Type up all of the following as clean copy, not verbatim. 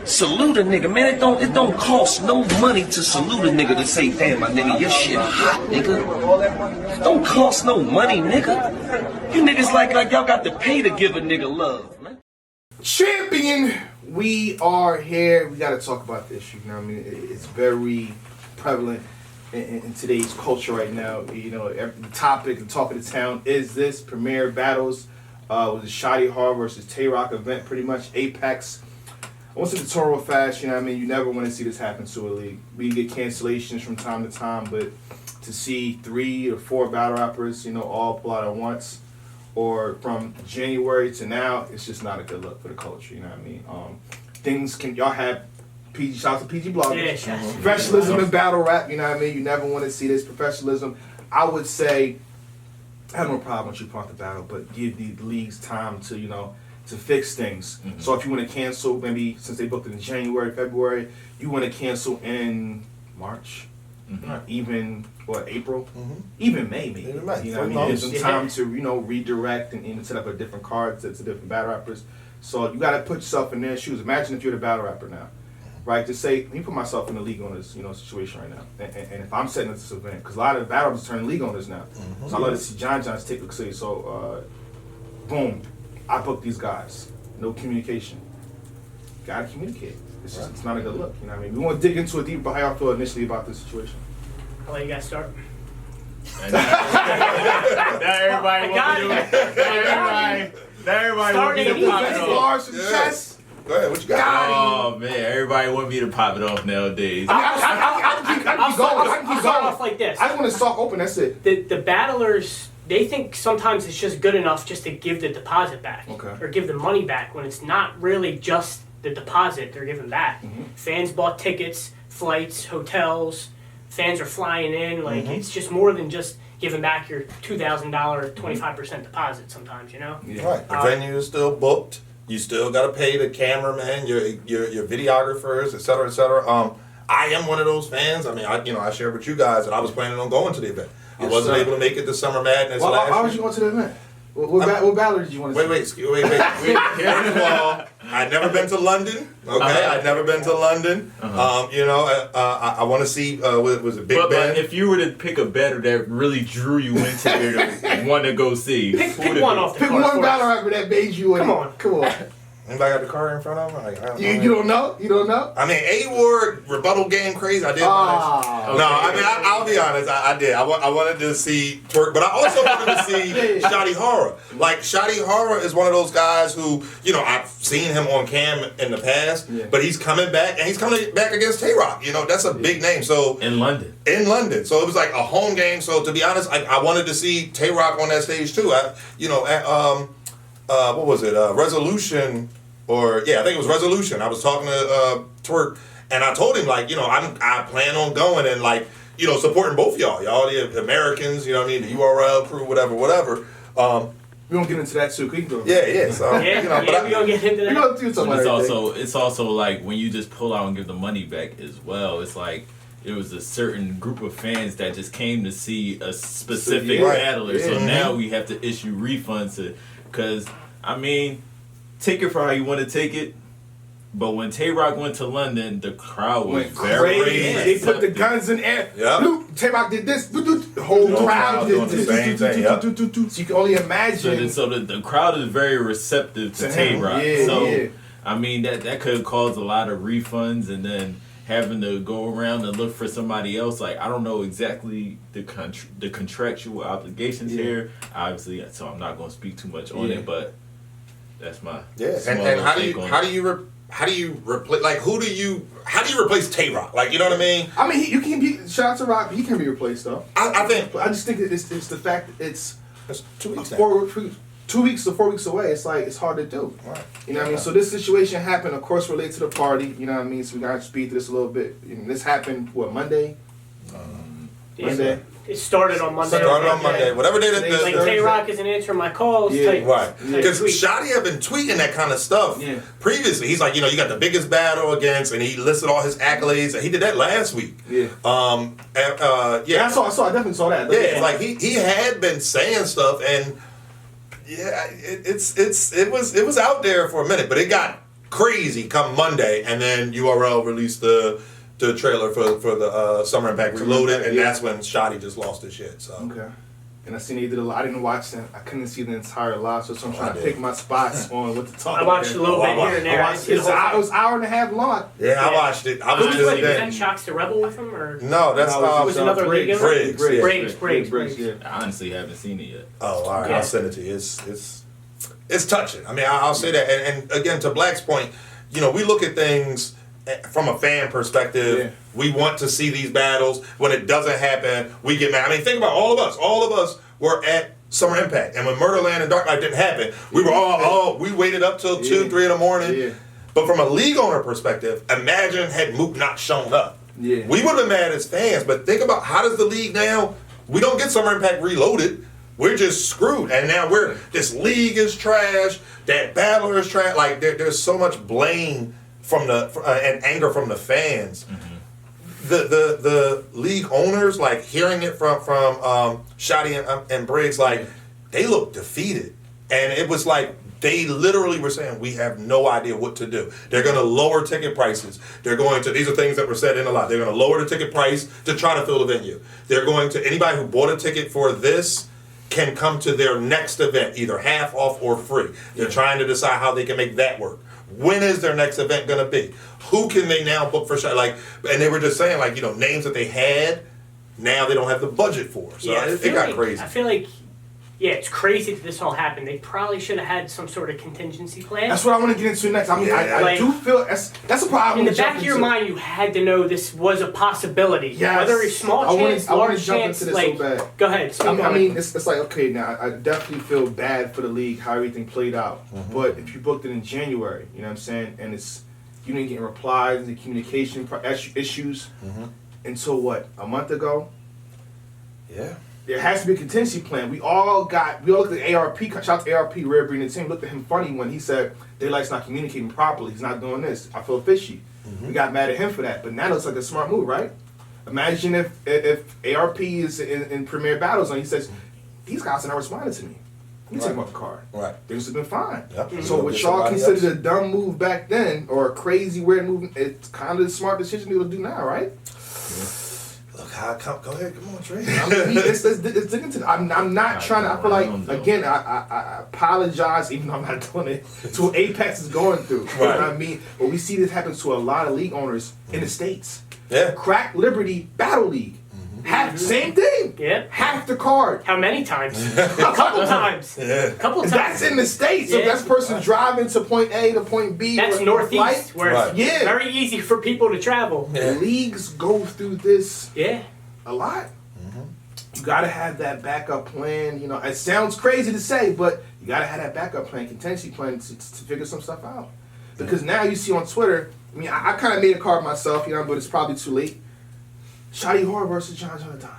Salute a nigga, man. It don't cost no money to salute a nigga to say, damn, my nigga, your shit hot, nigga. It don't cost no money, nigga. You niggas like y'all got to pay to give a nigga love, man. Champion, we are here. We got to talk about this. You know what I mean? It's very prevalent in today's culture right now. You know, the topic, the talk of the town is this premier battles with the Shotty Hard versus Tay-Rock event, pretty much Apex. I want to say the tour real fast. You know what I mean? You never want to see this happen to a league. We get cancellations from time to time, but to see 3 or 4 battle rappers, you know, all pull out at once, or from January to now, it's just not a good look for the culture. You know what I mean? Y'all have PG, shout out to PG bloggers. Yeah, Professionalism and battle rap. You know what I mean? You never want to see this professionalism. I would say, I have no problem with you part the battle, but give the leagues time to, you know, to fix things. Mm-hmm. So if you want to cancel, maybe since they booked it in January, February, you want to cancel in March, even April, even May, maybe. Even May. You know what I mean? Give some time to, you know, redirect and set up a different card to different battle rappers. So you got to put yourself in their shoes. Imagine if you're the battle rapper now, right? To say, let me put myself in the league owners, you know, situation right now. And if I'm setting up this event, because a lot of the battle rappers turn league owners now. So I love to see John's take the city. So, boom. I booked these guys. No communication. Gotta communicate. It's just, it's not a good look. You know what I mean? We want to dig into it deeper, but how y'all feel initially about this situation? I'll let you guys start. Now everybody wants to do it. Now everybody wants me to pop it off. Yes. Go ahead, what you got? Oh man, everybody want me to pop it off nowadays. I can keep going. I can keep start going. off like this. I just want to talk open. That's it. The battlers, they think sometimes it's just good enough just to give the deposit back, or give the money back, when it's not really just the deposit they're giving back. Fans bought tickets, flights, hotels. Fans are flying in. Like it's just more than just giving back your $2,000 25% deposit. Sometimes, you know. Yeah. Right. The venue is still booked. You still got to pay the cameraman, your videographers, et cetera, et cetera. I am one of those fans. I mean, I shared with you guys that I was planning on going to the event. I wasn't able to make it to Summer Madness last year. Why was you going to the event? What battle did you want to see? Wait. First of all, I'd never been to London. Okay, I'd never been to London. I want to see was it Big Ben? But if you were to pick a battle that really drew you into there to want to go see, pick one off the Pick card one for battle us. rapper that made you. Come on. Anybody got the car in front of them? Like, You don't know? You don't know? I mean, A-Ward rebuttal game crazy. I did. No, I mean, I'll be honest. I did. I wanted to see Twerk, but I also wanted to see Shotty Horror. Like, Shotty Horror is one of those guys who, you know, I've seen him on cam in the past, but he's coming back, and he's coming back against Tay-Rock. You know, that's a big name. So in London. So it was like a home game. So to be honest, I wanted to see Tay-Rock on that stage too. What was it? Resolution. I think it was Resolution. I was talking to Twerk, and I told him, like, you know, I plan on going and, like, you know, supporting both y'all the Americans, you know what I mean, the URL crew, whatever. We're gonna get into that too. So, we gonna get into that. It's also like when you just pull out and give the money back as well. It's like it was a certain group of fans that just came to see a specific battler. So now we have to issue refunds because I mean. Take it for how you want to take it, but when Tay-Rock went to London, the crowd was very crazy. They put the guns in air. Tay-Rock did this. The whole crowd did the same thing. So you can only imagine. So the crowd is very receptive to Tay-Rock. I mean, that could have caused a lot of refunds, and then having to go around and look for somebody else. Like, I don't know exactly the contractual obligations here, obviously, so I'm not going to speak too much on it, but that's my and how do you replace, like, how do you replace Tay-Rock? Like, you know what I mean? I mean, you can be, shout out to Rock, he can be replaced though. I just think it's the fact that it's 2 weeks 2 weeks to 4 weeks away. It's like, it's hard to do. Right. You know what I mean? So this situation happened, of course, related to the party. You know what I mean? So we got to speed through this a little bit. This happened, Monday? Monday? It started on Monday. Whatever day that like Tay-Rock isn't answering my calls. Right. Because Shotty had been tweeting that kind of stuff previously. He's like, you know, you got the biggest battle against, and he listed all his accolades. And he did that last week. I definitely saw that. Yeah, like he had been saying stuff, and it was out there for a minute, but it got crazy come Monday, and then URL released the trailer for the Summer Impact Reloaded, and that's when Shotty just lost his shit. So okay. And I seen they did a lot. I didn't watch that. I couldn't see the entire live, so I'm trying to pick my spots on what to talk about. I watched a little bit here and there. It was an hour and a half long. Yeah, I watched it. I was Was just that Shocks the Rebel with him, or no, that's it was another league. Briggs. Yeah. I honestly haven't seen it yet. Oh, all right. I'll send it to you. It's touching. I mean, I'll say that. And again, to Black's point, we look at things from a fan perspective. Yeah. We want to see these battles. When it doesn't happen, we get mad. I mean, think about all of us. All of us were at Summer Impact, and when Murderland and Dark Light didn't happen, we were all we waited up till 2, 3 in the morning. Yeah. But from a league owner perspective, imagine had Mook not shown up. Yeah. We would have been mad as fans, but think about how does the league now, we don't get Summer Impact Reloaded. We're just screwed. And now this league is trash, that battler is trash. Like, there's so much blame from and anger from the fans. Mm-hmm. The league owners, like, hearing it from Shotty and Briggs, like, they look defeated. And it was like, they literally were saying, we have no idea what to do. They're going to lower ticket prices. These are things that were said in a lot. They're going to lower the ticket price to try to fill the venue. They're going to, anybody who bought a ticket for this can come to their next event, either half off or free. They're trying to decide how they can make that work. When is their next event going to be? Who can they now book for sure? Like, and they were just saying, like, names that they had, now they don't have the budget for. So it got crazy. I feel like, it's crazy that this all happened. They probably should have had some sort of contingency plan. That's what I want to get into next. I mean, I do feel that's a problem. In the back of your mind, you had to know this was a possibility. Yes. Whether it's small chance, large chance, so bad. Go ahead. I mean, it's like, okay, now I definitely feel bad for the league, how everything played out. Mm-hmm. But if you booked it in January, you know what I'm saying, and you didn't get replies, the communication issues until what, a month ago? Yeah. There has to be a contingency plan. We all looked at ARP, shout out to ARP, Rare Breed, and the team, looked at him funny when he said, Daylight's not communicating properly, he's not doing this. I feel fishy. Mm-hmm. We got mad at him for that, but now it looks like a smart move, right? Imagine if ARP is in Premier Battles and he says, these guys are not responding to me. You take them off the card. Right. Things have been fine. Yep. Mm-hmm. So what y'all considered a dumb move back then, or a crazy, weird move, it's kind of the smart decision to do now, right? Yeah. Go ahead, come on, Trey. I mean, let's dig into it. I'm not trying to. I feel like, again, I apologize, even though I'm not doing it, to what Apex is going through. You know what I mean? But we see this happen to a lot of league owners in the States. Yeah. Crack Liberty Battle League. Same thing. Yeah. Half the card. How many times? A couple times. Yeah. Couple times. That's in the States. So if that's person driving to point A to point B. That's Northeast, where it's very easy for people to travel. Yeah. Leagues go through this a lot. Mm-hmm. You gotta have that backup plan. It sounds crazy to say, but you gotta have that backup plan, contingency plan to figure some stuff out. Because now you see on Twitter, I mean, I kind of made a card myself, but it's probably too late. Shotty Horror versus John Jonathan.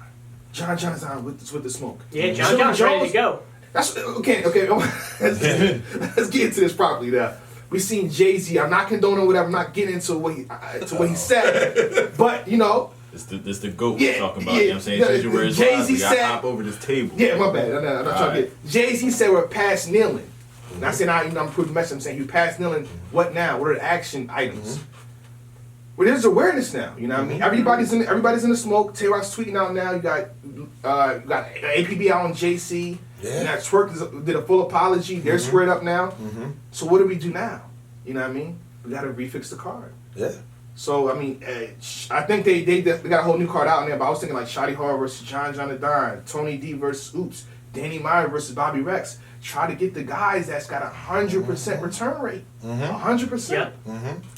John Jonathan with the smoke. Yeah, John's ready to go. That's okay. Let's get into this properly now. We seen Jay-Z. I'm not condoning whatever. I'm not getting into what he said, but This the GOAT we're talking about. You know what I'm saying? Jay-Z said, I hop over this table. Yeah, my bad. I'm not trying to get. Jay-Z said we're past kneeling. And I said, I'm proving the message. I'm saying you past kneeling. What now? What are the action items? Well, there's awareness now. You know what I mean? Everybody's in the smoke. Tay-Rock's tweeting out now. You got APB out on JC. Yeah. You got Twerk did a full apology. They're squared up now. Mm-hmm. So what do we do now? You know what I mean? We got to refix the card. Yeah. So I mean, I think they got a whole new card out in there. But I was thinking like Shotty Horror versus John Jonathan, Tony D versus Oops, Danny Meyer versus Bobby Rex. Try to get the guys that's got 100% return rate. 100%. Yep.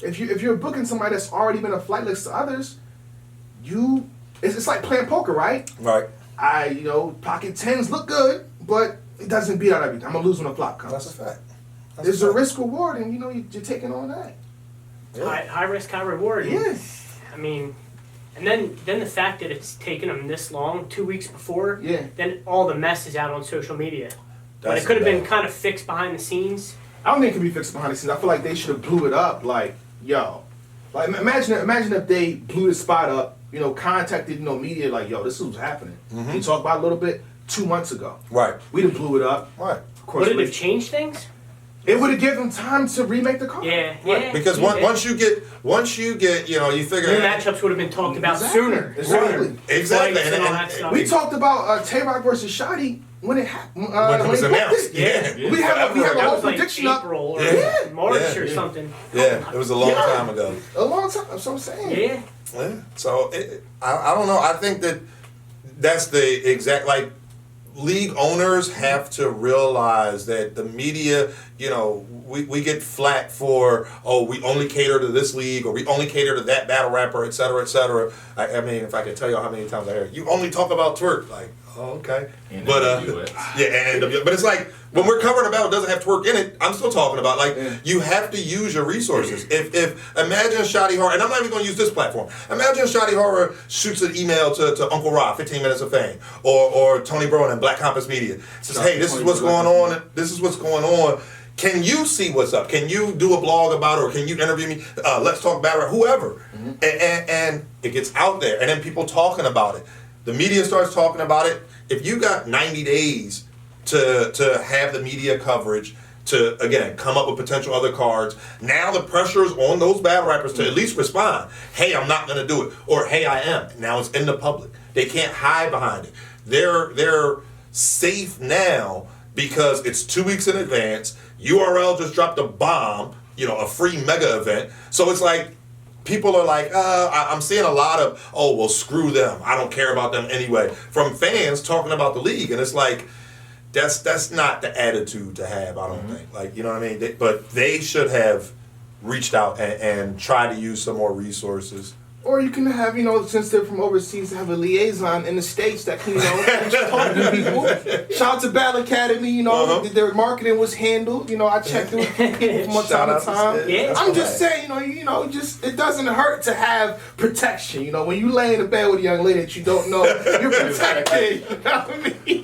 If you're booking somebody that's already been a flight list to others, it's like playing poker, right? Right. Pocket tens look good, but it doesn't beat out everything. I'm gonna lose when the flop comes. That's a fact. There's a risk reward, and you're taking on that. Yeah. High risk, high reward. Yes. I mean, and then the fact that it's taken them this long, 2 weeks before. Yeah. Then all the mess is out on social media. But it could have been kind of fixed behind the scenes. I don't think it could be fixed behind the scenes. I feel like they should have blew it up. Like, imagine if they blew the spot up. Contacted media like, yo, this is what's happening. Can you talk about it a little bit? 2 months ago. Right. We done blew it up. Right. Of course. Would it have changed things? It would have given them time to remake the card. Yeah, Right. yeah. Because once you get, you figure New matchups would have been talked about sooner. Exactly. Exactly. Fights and all that stuff. We talked about Tay-Rock versus Shotty when it happened. when it was announced. Yeah. We have a That whole was like prediction up. April or Yeah. March or something. Yeah, it was a long time ago. A long time. That's what I'm saying. Yeah. Yeah. So I don't know. I think that's the exact league owners have to realize that the media, we get flack for, we only cater to this league or we only cater to that battle rapper, et cetera, et cetera. I mean, if I could tell you how many times I hear you only talk about Twerk, okay. But but it's like when we're covering a battle that doesn't have Twerk in it, I'm still talking about you have to use your resources. If imagine Shotty Horror, and I'm not even going to use this platform. Imagine Shotty Horror shoots an email to Uncle Rob, 15 Minutes of Fame, or Tony Brown and Black Compass Media. Says, hey, this is what's going on. This is what's going on. Can you see what's up? Can you do a blog about it, or can you interview me? Let's talk about it, whoever. And it gets out there, and then people talking about it. The media starts talking about it. If you got 90 days to have the media coverage, to, again, come up with potential other cards, now the pressure is on those battle rappers to at least respond. Hey, I'm not going to do it. Or, hey, I am. Now it's in the public. They can't hide behind it. They're safe now because it's 2 weeks in advance. URL just dropped a bomb, a free mega event. So it's like, people are like, I'm seeing a lot of, screw them. I don't care about them anyway. From fans talking about the league. And it's like, that's not the attitude to have, I don't think. You know what I mean? But they should have reached out and tried to use some more resources. Or you can have, since they're from overseas, have a liaison in the States that can, talk to people. Shout out to Battle Academy, their marketing was handled. I checked in with people from time to time. Yeah. I'm just saying, it doesn't hurt to have protection. When you lay in the bed with a young lady that you don't know, you're protected. You know what I mean?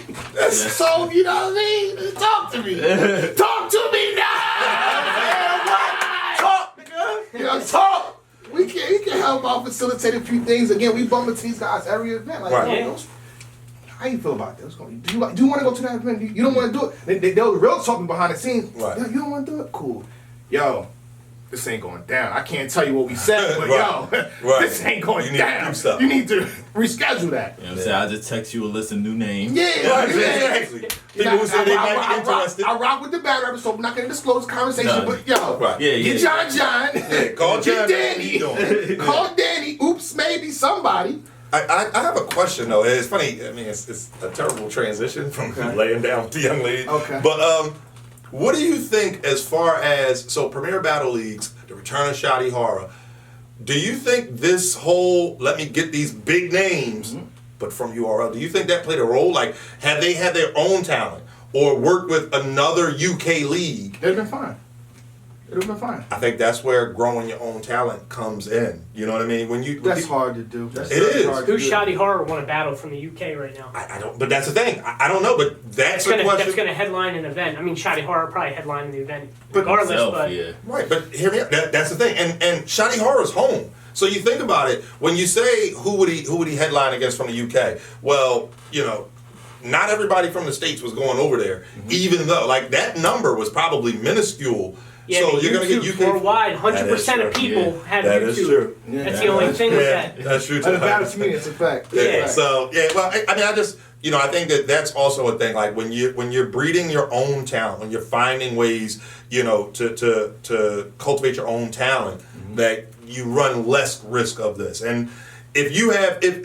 So, you know what I mean? Talk to me. Talk to me now. Talk, nigga. Talk. We can help out facilitate a few things. Again, we bump into these guys every event. How you feel about that? Do you want to go to that event? You don't want to do it. They'll real talking behind the scenes. Right. Yo, you don't want to do it? Cool. Yo, this ain't going down. I can't tell you what we said, but this ain't going down. You need to reschedule that. You know what I'm saying? I just text you a list of new names. Yeah, exactly. People who say they might be interested. I rock with the battle rapper, so we're not going to disclose the conversation, but get John. Call Get John. Danny. Call Danny. Oops, maybe somebody. I have a question though. It's funny. I mean, it's a terrible transition from laying down with the young lady. Okay. But what do you think as far as Premier Battle Leagues, the return of Shotty Horror? Do you think this whole let me get these big names, but from URL? Do you think that played a role? Like, have they had their own talent or worked with another UK league? They've been fine. It would have been fine. I think that's where growing your own talent comes in. You know what I mean? That's hard to do. It is. Who's Shotty Horror won a battle from the UK right now? I don't. But that's the thing. I don't know. But that's the question. That's going to headline an event. I mean, Shotty Horror probably headlining the event regardless. Right. But hear me out. That's the thing. And Shotty Horror's home. So you think about it. When you say who would he headline against from the UK? Well, not everybody from the States was going over there. Even though that number was probably minuscule. Yeah, so you're going to get UK worldwide. 100% of people have that YouTube. Is true. That's the only thing with that. That's true. The battle community, it's a fact. Yeah. So well, I mean, I just I think that's also a thing. Like when you're breeding your own talent, when you're finding ways, to cultivate your own talent, that you run less risk of this. And if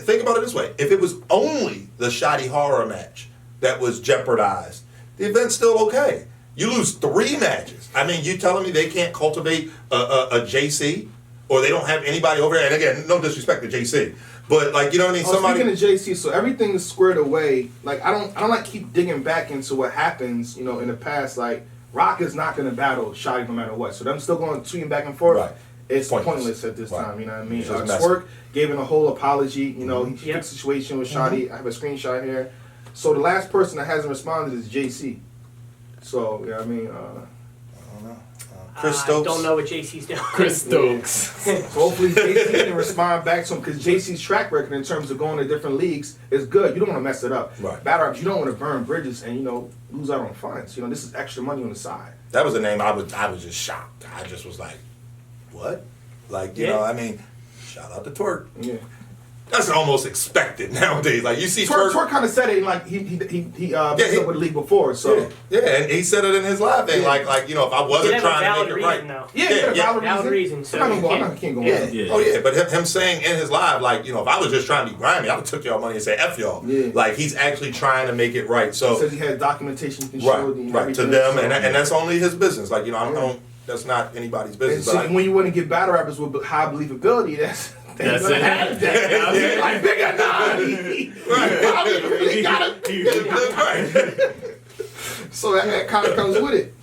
think about it this way, if it was only the Shotty Horror match that was jeopardized, the event's still okay. You lose 3 matches. I mean, you telling me they can't cultivate a JC, or they don't have anybody over there? And again, no disrespect to JC, but you know what I mean. Speaking of JC, so everything is squared away. I don't keep digging back into what happens. In the past, Rock is not going to battle Shotty no matter what. So them still going tweeting back and forth. Right. It's pointless at this time. You know what I mean? Twerk gave him a whole apology. He fixed the situation with Shotty. I have a screenshot here. So the last person that hasn't responded is JC. So, I mean, I don't know. Chris Stokes. Don't know what JC's doing. Chris Stokes. So hopefully JC can respond back to him because JC's track record in terms of going to different leagues is good. You don't want to mess it up. Right. Battle raps, you don't want to burn bridges and lose out on funds. This is extra money on the side. That was a name I was just shocked. I just was like, what? Like, you know, I mean, shout out to Twerk. Yeah. That's almost expected nowadays. Like you see Twerk kind of said it like he messed up with the league before. So yeah, and he said it in his live thing. Like if I wasn't trying to make it right. Though. Valid reason. So I can't go on. Oh yeah, but him saying in his live, like if I was just trying to be grimy, I would took y'all money and say F y'all. Yeah. Like he's actually trying to make it right. So he says he had documentation he can show right to them, and that's only his business. Like I don't. That's not anybody's business. And when you want to get battle rappers with high believability, that's it. Like bigger So that kind of comes with it.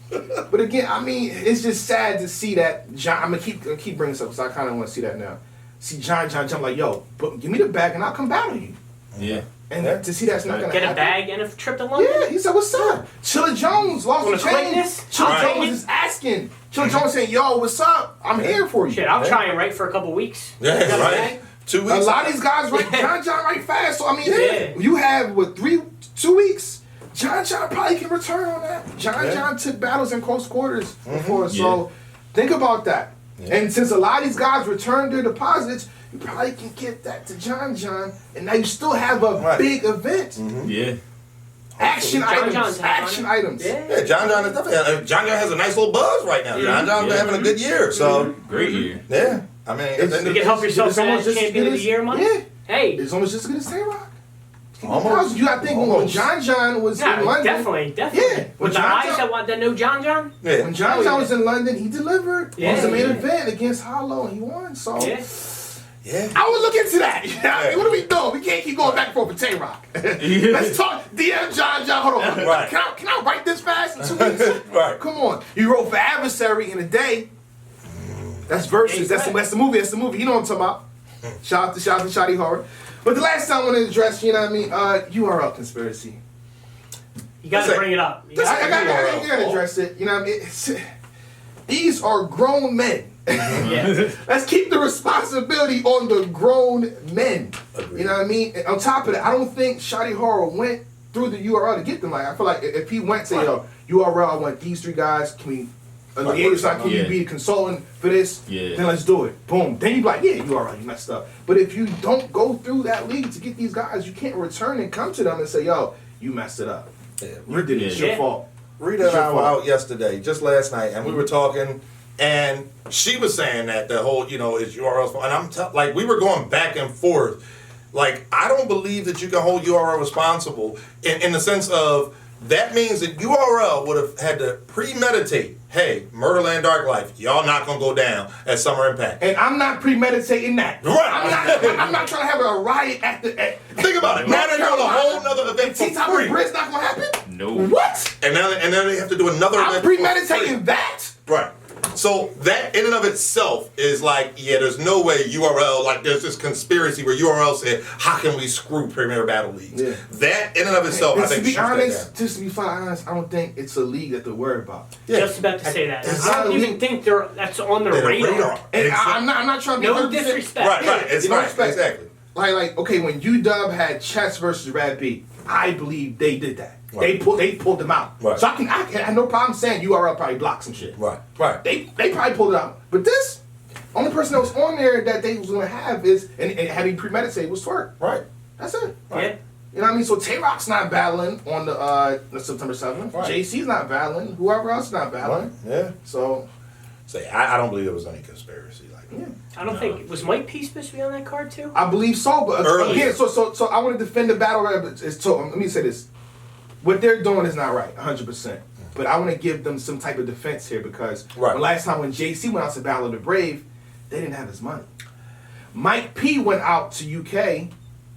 But again, I mean, it's just sad to see that John. I'm gonna keep bringing this up because I kind of want to see that now. See John jump like, yo, but give me the bag and I'll come battle you. Yeah. And to see that's not gonna get happen. a bag and a trip to London. Yeah, he said, "What's up?" Chilla Jones lost the chain. Chilla Jones is asking. Chilla Jones saying, "Yo, what's up? I'm here for you." Shit, I'll try and write for a couple weeks. Yeah, right. 2 weeks. A lot of these guys write John write fast. So I mean, you have 2 weeks. John probably can return on that. John took battles in close quarters before, so think about that. Yeah. And since a lot of these guys returned their deposits, you probably can get that to John, and now you still have a big event. Mm-hmm. Yeah. Action items. Yeah, John is definitely. John has a nice little buzz right now. John's been having a good year, so great year. Yeah, I mean, you can help yourself for that champion of the year money. Yeah, hey, it's almost just as good as Tay-Rock. Almost. You got to think when John was in London. Definitely. Yeah. With the eyes that know John? Yeah. When John was in London, he delivered. It was the main event against Hollow, and he won. So. Yeah. I would look into that. I mean, what are we doing? We can't keep going back and forth with Tay-Rock. Let's talk DM John. Hold on. Right. Can I write this fast in 2 weeks? Right. Come on. You wrote for Adversary in a day. That's versus. That's the movie. That's the movie. You know what I'm talking about. Shout out to Shotty Horror. But the last time I want to address, you know what I mean, URL conspiracy. You got to bring it up. You got to address it. You know what I mean? These are grown men. Let's keep the responsibility on the grown men. Agreed. You know what I mean? And on top of that, I don't think Shotty Horror went through the URL to get them. Like I feel like if he went to URL, I want these 3 guys. Can we? Can you be a consultant for this? Yeah. Then let's do it. Boom. Then you be like, yeah, URL, you messed up. But if you don't go through that league to get these guys, you can't return and come to them and say, yo, you messed it up. Yeah. You did it. It's your fault. Rita and I were out yesterday, just last night, and we were talking. And she was saying that the whole, is URL's fault. And I'm we were going back and forth. Like, I don't believe that you can hold URL responsible in the sense of that means that URL would have had to premeditate. Hey, Murderland Dark Life, y'all not gonna go down at Summer Impact. And I'm not premeditating that. Right. I'm not trying to have a riot at the. Think about it. Now they're doing a whole nother event for T-Top free. and Briz not gonna happen. No. What? And now they have to do another event. I'm premeditating that. Right. So that in and of itself is like, there's no way URL, there's this conspiracy where URL said, how can we screw Premier Battle Leagues? Yeah. That in and of itself, I think, to be honest, just to be honest, I don't think it's a league that they're worried about. Yeah. Just about to say that. I don't even think that's on their radar. And I'm not trying to be no disrespect. Right. It's right. Exactly. Like, okay, when UW had Chess versus Rad B, I believe they did that. Right. They pulled them out. Right. So I have no problem saying URL probably blocked some shit. Right. They probably pulled it out. But this, only person that was on there that they was gonna have is and having premeditated was Twerk. Right. That's it. Right. Yeah. You know what I mean? So Tay-Rock's not battling on the September 7th. Right. JC's not battling. Whoever else is not battling. Right. Yeah. So I don't believe there was any conspiracy like that. Yeah. I don't think was Mike P supposed to be on that card too? I believe so, but early. Again, so I want to defend the battle rap. Let me say this. What they're doing is not right, 100%. But I want to give them some type of defense here because the last time when JC went out to Battle of the Brave, they didn't have his money. Mike P went out to UK,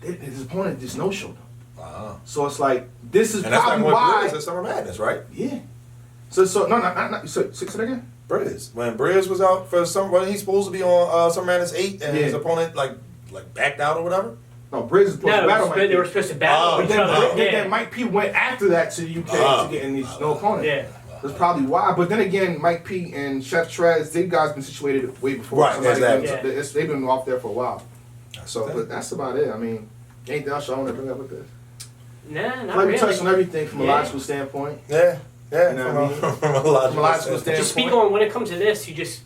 his opponent just no-showed him. Wow. So it's like, this is and probably why. Briz at Summer Madness, right? Yeah. So not so say that again? Briz. When Briz was out for when he's supposed to be on Summer Madness 8 and his opponent like backed out or whatever? No, Briz was supposed to battle Mike P. They were supposed to battle each other. Then Mike P went after that to the UK to get in these no opponent. Yeah. That's probably why. But then again, Mike P and Chef Trez, they guys been situated way before. Right, exactly. They've been off there for a while. So, but that's about it. I mean, anything else y'all want to bring up with this? Nah, not really. We touched on everything from a logical standpoint. Yeah. You know what I mean? From a logical standpoint. Just speak on, when it comes to this, you just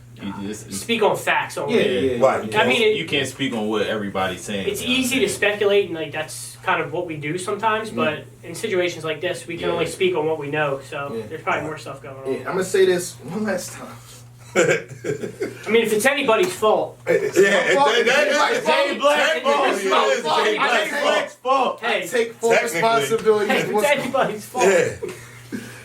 speak on facts only. Yeah. Right. I mean, you can't speak on what everybody's saying. It's easy to speculate, and like that's kind of what we do sometimes. But in situations like this, we can only speak on what we know. So there's probably more stuff going on. Yeah, I'm gonna say this one last time. I mean, if it's anybody's fault, It's Jay Black's fault. hey, I take full responsibility. hey, if it's anybody's fault. Yeah.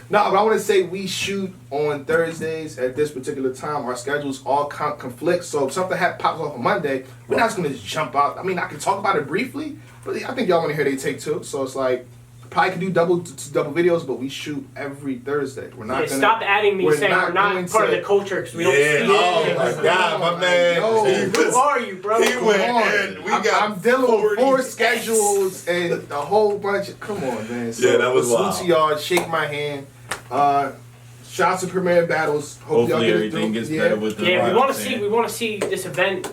No, but I want to say we shoot on Thursdays at this particular time. Our schedules all conflict, so if something pops off on Monday, we're not just going to just jump out. I mean, I can talk about it briefly, but I think y'all want to hear they take two. So it's like, probably can do double videos, but we shoot every Thursday. We're not going to stop adding me saying we're not part of the culture because we don't speak. Oh my God, my man. Who are you, bro? He went in. I'm dealing with 4 schedules and a whole bunch of. Come on, man. So, yeah, that was wild. Salute to y'all. Shake my hand. Shots of Premier Battles. Hopefully everything gets better with the. Yeah, we want to see this event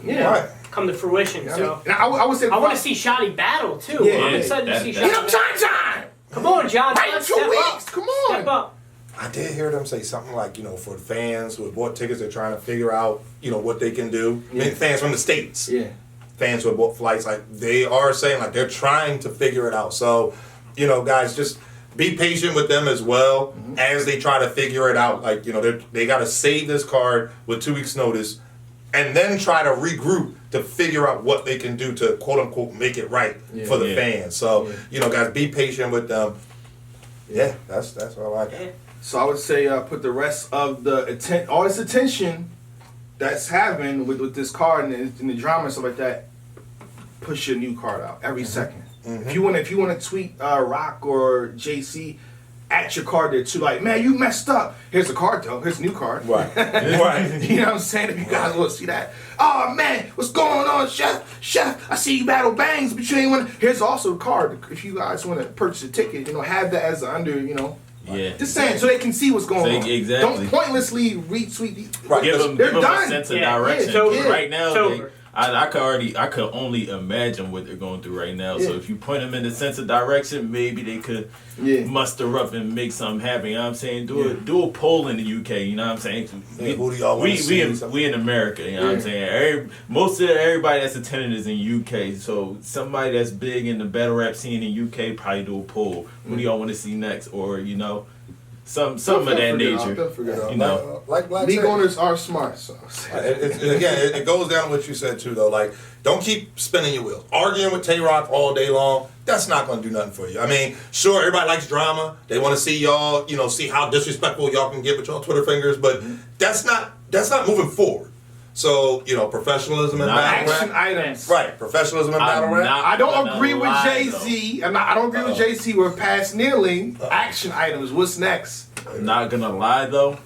come to fruition. So I would say I want to see Shotty battle too. Yeah, I'm excited to see Get Shotty. him, John. Come on, John. Right in 2 weeks. Come on. Step up. I did hear them say something like, for the fans who have bought tickets, they're trying to figure out, what they can do. I mean, fans from the States. Yeah. Fans who have bought flights, like, they are saying, like, they're trying to figure it out. So, guys, just be patient with them as well as they try to figure it out. Like, they got to save this card with 2 weeks' notice and then try to regroup to figure out what they can do to, quote-unquote, make it right for the fans. So, guys, be patient with them. Yeah, that's all I got. So I would say put the rest of the all this attention that's happening with this card and the drama and stuff like that. Push your new card out every second. If you want to tweet Rock or JC at your card there too, like, man, you messed up. Here's the card though. Here's a new card. Right. Right. You know what I'm saying? If you guys want to see that, oh man, what's going on, Chef? I see you battle bangs between one. Here's also the card. If you guys want to purchase a ticket, have that as under, Yeah. Just saying, so they can see what's going on. Exactly. Don't pointlessly retweet these. Right. Give them a sense of direction. Right now, I could only imagine what they're going through right now. So if you point them in the sense of direction, maybe they could muster up and make something happen. You know what I'm saying? Do a poll in the UK. You know what I'm saying? Who do y'all want to see? We in America. You know what I'm saying? Most of everybody that's attending is in UK. So somebody that's big in the battle rap scene in UK probably do a poll. Who do y'all want to see next? Or some of that nature. Like Black league said, owners are smart. So it goes down to what you said too, though. Like, don't keep spinning your wheels, arguing with Tay Rock all day long. That's not going to do nothing for you. I mean, sure, everybody likes drama. They want to see y'all, see how disrespectful y'all can get with y'all Twitter fingers, but that's not moving forward. So, professionalism and battle action rap. items. Right, professionalism and battle rap. I don't agree with Jay-Z. I don't agree with Jay-Z. We're past kneeling. Action items. What's next? I'm not gonna lie though,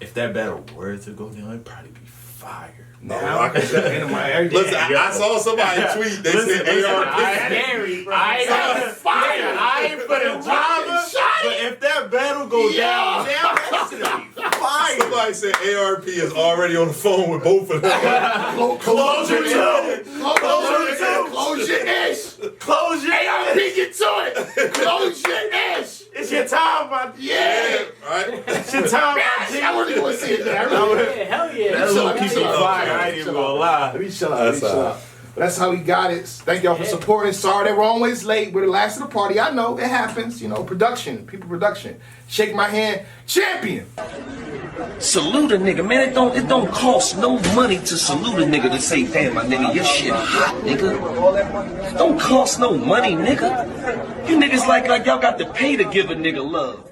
if that battle were to go down, it'd probably be fire. Listen, I saw somebody tweet. They said ARP. I ain't for the drama, but if that battle go down, that's gonna be fire. Somebody said ARP is already on the phone with both of them. Close your ish. Close your ARP, get to it. Close your ish. It's your time, my Right? It's your time, my G. I really want to see it there. Hell yeah. That little piece of fire. I ain't even gonna lie. Let me chill out. But that's how we got it. Thank y'all for supporting. Sorry that we're always late. We're the last of the party. I know it happens. People production. Shake my hand, champion. Salute a nigga, man. It don't cost no money to salute a nigga to say, damn, my nigga, your shit hot, nigga. It don't cost no money, nigga. You niggas like y'all got to pay to give a nigga love.